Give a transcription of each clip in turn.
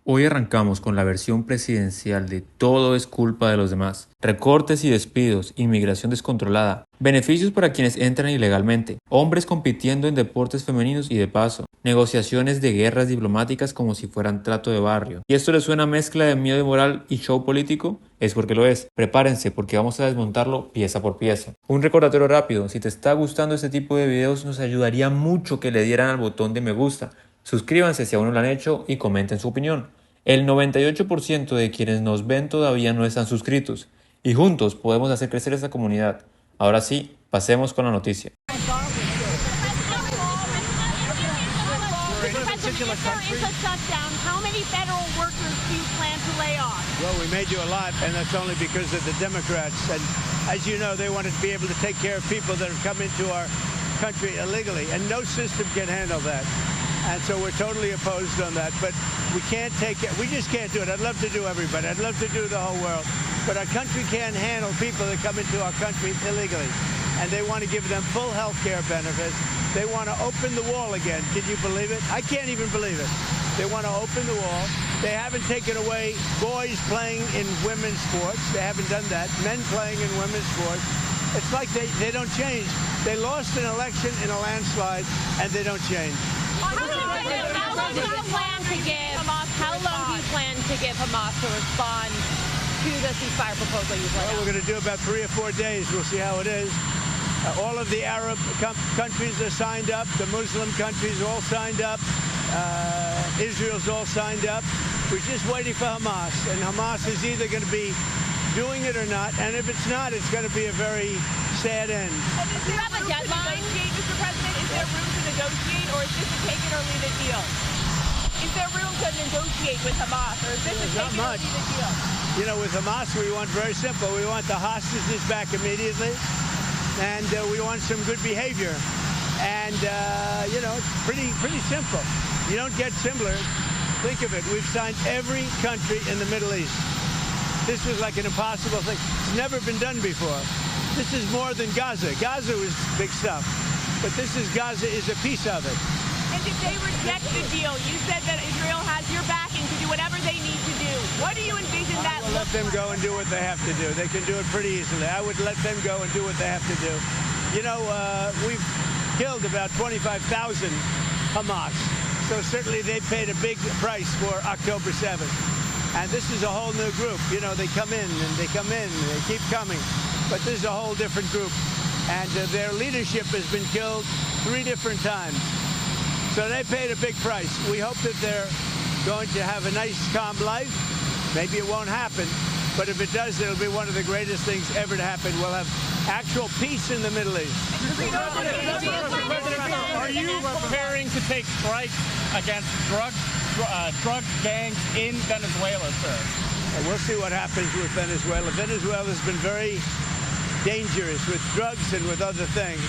Hoy arrancamos con la versión presidencial de Todo es culpa de los demás. Recortes y despidos, inmigración descontrolada, beneficios para quienes entran ilegalmente, hombres compitiendo en deportes femeninos y de paso, negociaciones de guerras diplomáticas como si fueran trato de barrio. ¿Y esto les suena a mezcla de miedo moral y show político? Es porque lo es. Prepárense porque vamos a desmontarlo pieza por pieza. Un recordatorio rápido, si te está gustando este tipo de videos nos ayudaría mucho que le dieran al botón de me gusta. Suscríbanse si aún no lo han hecho y comenten su opinión. El 98% de quienes nos ven todavía no están suscritos y juntos podemos hacer crecer esta comunidad. Ahora sí, pasemos con la noticia. Well, we may do a lot, and that's only because of the Democrats. And as you know, they want to be able to take care of people that have come into our country illegally, and no system can handle that. And so we're totally opposed on that. But we can't take it. We just can't do it. I'd love to do everybody. I'd love to do the whole world. But our country can't handle people that come into our country illegally. And they want to give them full health care benefits. They want to open the wall again. Can you believe it? I can't even believe it. They want to open the wall. They haven't taken away boys playing in women's sports. They haven't done that. Men playing in women's sports. It's like they don't change. They lost an election in a landslide, and they don't change. How long do you plan to give Hamas to respond to the ceasefire proposal you put out? Well, we're going to do about 3 or 4 days. We'll see how it is. All of the Arab countries are signed up. The Muslim countries all signed up. Israel's all signed up. We're just waiting for Hamas. And Hamas is either going to be doing it or not. And if it's not, it's going to be a very sad end. And do you have a deadline, Mr. President? Is there room to negotiate, or is this a take it or leave it deal? Is there room to negotiate with Hamas, or is this a take it or leave it deal? You know, with Hamas, we want very simple. We want the hostages back immediately, and we want some good behavior. And, you know, it's pretty simple. You don't get simpler. Think of it. We've signed every country in the Middle East. This was like an impossible thing. It's never been done before. This is more than Gaza. Gaza was big stuff. But Gaza is a piece of it. And if they reject the deal, you said that Israel has your backing to do whatever they need to do. What do you envision that I will let them go and do what they have to do. They can do it pretty easily. I would let them go and do what they have to do. You know, we've killed about 25,000 Hamas. So certainly they paid a big price for October 7th. And this is a whole new group. You know, they come in and they come in and they keep coming. But this is a whole different group. And their leadership has been killed 3 different times. So they paid a big price. We hope that they're going to have a nice, calm life. Maybe it won't happen. But if it does, it'll be one of the greatest things ever to happen. We'll have actual peace in the Middle East. Are you preparing to take strikes against drug gangs in Venezuela, sir? We'll see what happens with Venezuela. Venezuela has been very dangerous with drugs and with other things.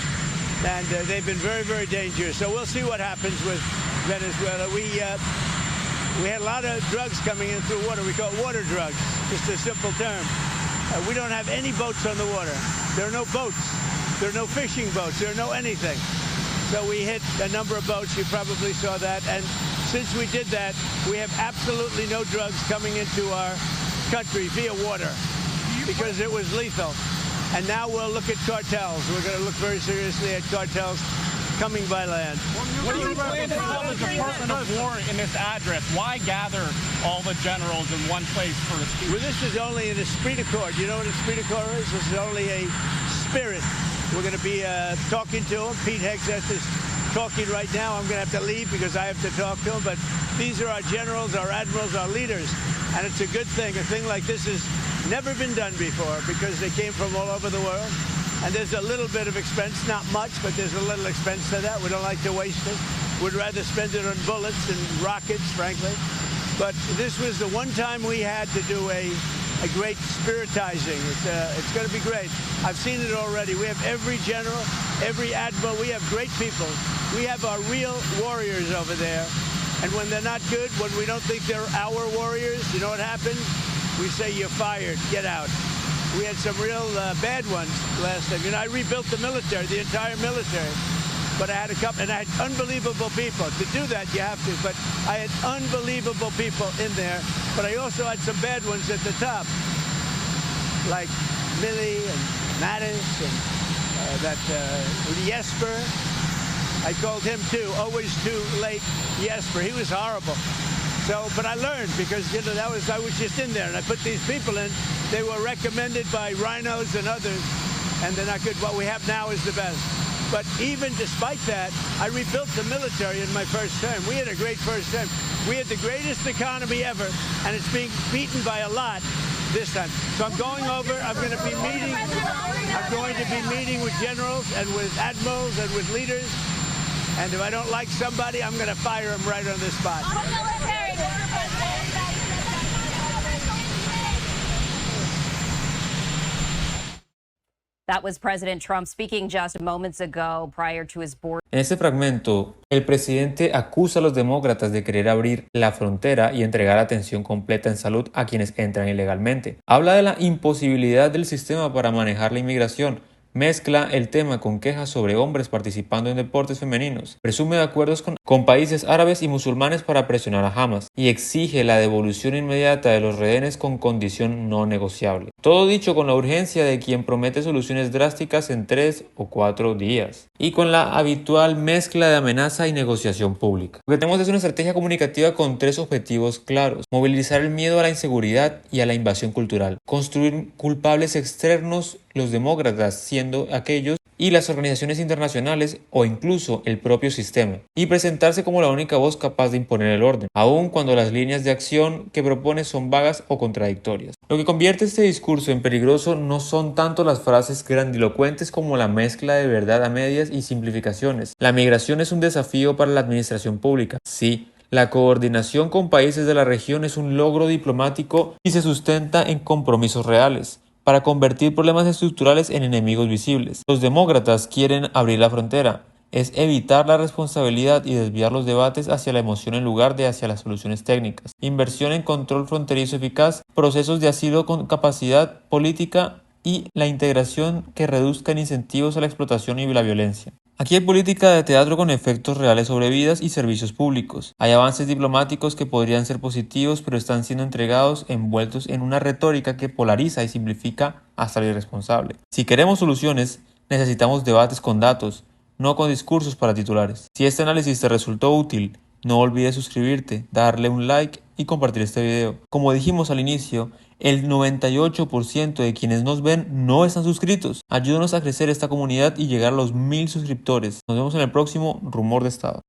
And they've been very, very dangerous. So we'll see what happens with Venezuela. We had a lot of drugs coming in through water. We call it water drugs, just a simple term. We don't have any boats on the water. There are no boats. There are no fishing boats. There are no anything. So we hit a number of boats. You probably saw that. And since we did that, we have absolutely no drugs coming into our country via water because it was lethal. And now we'll look at cartels. We're going to look very seriously at cartels coming by land. What do you plan to tell the Department of War in this address? Why gather all the generals in one place for a speech? Well, this is only an esprit de corps. You know what esprit de corps is? This is only a spirit. We're going to be talking to him. Pete Hegseth is talking right now. I'm going to have to leave because I have to talk to him. But these are our generals, our admirals, our leaders. And it's a good thing. A thing like this has never been done before because they came from all over the world. And there's a little bit of expense, not much, but there's a little expense to that. We don't like to waste it. We'd rather spend it on bullets and rockets, frankly. But this was the one time we had to do a great spiritizing. It's going to be great. I've seen it already. We have every general, every admiral. We have great people. We have our real warriors over there. And when they're not good, when we don't think they're our warriors, you know what happens? We say, you're fired. Get out. We had some real bad ones last time. You know, I rebuilt the military, the entire military. but I had a couple, and I had unbelievable people. To do that, you have to, but I had unbelievable people in there, but I also had some bad ones at the top, like Millie and Mattis and Jesper. I called him too, always too late Jesper. He was horrible. So, but I learned because, you know, I was just in there and I put these people in. They were recommended by rhinos and others, and they're not good. What we have now is the best. But even despite that, I rebuilt the military in my first term. We had a great first term. We had the greatest economy ever, and it's being beaten by a lot this time. So I'm going over, I'm going to be meeting with generals and with admirals and with leaders. And if I don't like somebody, I'm going to fire them right on the spot. That was President Trump speaking just moments ago prior to his board. En este fragmento, el presidente acusa a los demócratas de querer abrir la frontera y entregar atención completa en salud a quienes entran ilegalmente. Habla de la imposibilidad del sistema para manejar la inmigración. Mezcla el tema con quejas sobre hombres participando en deportes femeninos, presume de acuerdos con países árabes y musulmanes para presionar a Hamas y exige la devolución inmediata de los rehenes con condición no negociable. Todo dicho con la urgencia de quien promete soluciones drásticas en 3 o 4 días y con la habitual mezcla de amenaza y negociación pública. Lo que tenemos es una estrategia comunicativa con 3 objetivos claros: movilizar el miedo a la inseguridad y a la invasión cultural, construir culpables externos, los demócratas siendo aquellos y las organizaciones internacionales o incluso el propio sistema, y presentarse como la única voz capaz de imponer el orden, aun cuando las líneas de acción que propone son vagas o contradictorias. Lo que convierte este discurso en peligroso no son tanto las frases grandilocuentes como la mezcla de verdad a medias y simplificaciones. La migración es un desafío para la administración pública. Sí, la coordinación con países de la región es un logro diplomático y se sustenta en compromisos reales para convertir problemas estructurales en enemigos visibles. Los demócratas quieren abrir la frontera. Es evitar la responsabilidad y desviar los debates hacia la emoción en lugar de hacia las soluciones técnicas. Inversión en control fronterizo eficaz, procesos de asilo con capacidad política y la integración que reduzcan incentivos a la explotación y la violencia. Aquí hay política de teatro con efectos reales sobre vidas y servicios públicos. Hay avances diplomáticos que podrían ser positivos, pero están siendo entregados envueltos en una retórica que polariza y simplifica hasta lo irresponsable. Si queremos soluciones, necesitamos debates con datos, no con discursos para titulares. Si este análisis te resultó útil, no olvides suscribirte, darle un like y compartir este video. Como dijimos al inicio, el 98% de quienes nos ven no están suscritos. Ayúdanos a crecer esta comunidad y llegar a los 1000 suscriptores. Nos vemos en el próximo Rumor de Estado.